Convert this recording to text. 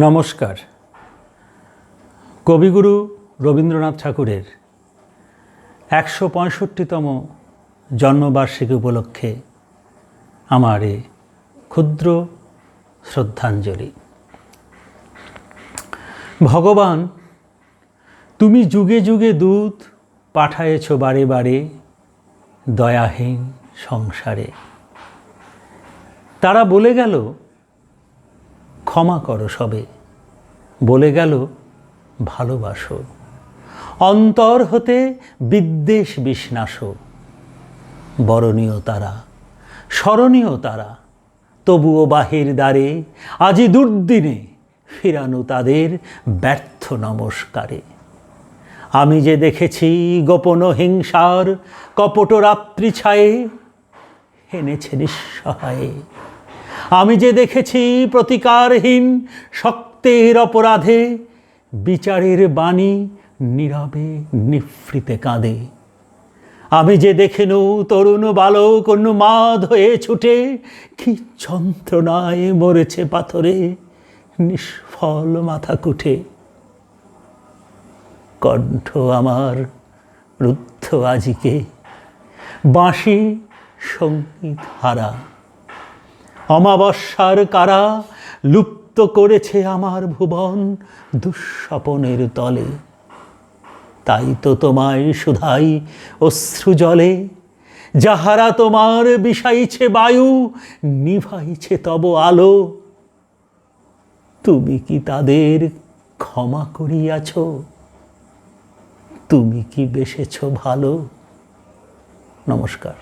নমস্কার। কবিগুরু রবীন্দ্রনাথ ঠাকুরের ১৬৫তম জন্মবার্ষিকী উপলক্ষে আমার এ ক্ষুদ্র শ্রদ্ধাঞ্জলি। ভগবান, তুমি যুগে যুগে দূত পাঠায়েছ বারে বারে দয়াহীন সংসারে। তারা বলে গেল ক্ষমা করো সবে, বলে গেল ভালোবাসো, অন্তর হতে বিদ্বেষ বিষ্ণাসো। বরণীয় তারা, স্মরণীয় তারা, তবুও বাহির দ্বারে আজি দুর্দিনে ফিরানো তাদের ব্যর্থ নমস্কারে। আমি যে দেখেছি গোপন হিংসার কপট রাত্রি ছায়ে এনেছে নিঃসহায়ে। আমি যে দেখেছি প্রতিকারহীন শক্তের অপরাধে বিচারের বাণী নীরবে নিভৃতে কাঁদে। আমি যে দেখেনু তরুণ বালক উন্মাদ হয়ে ছুটে কি যন্ত্রণায় মরেছে পাথরে নিষ্ফল মাথা কুঠে। কণ্ঠ আমার রুদ্ধ আজিকে, বাঁশি সঙ্গীত হারা। অমাবস্যার কারা লুপ্ত করেছে আমার ভুবন দুঃস্বপনের তলে। তাই তো তোমায় শুধাই অশ্রু জলে, যাহারা তোমার বিষাইছে বায়ু নিভাইছে তব আলো। তুমি কি তাদের ক্ষমা করিয়াছ? তুমি কি বেসেছ ভালো? নমস্কার।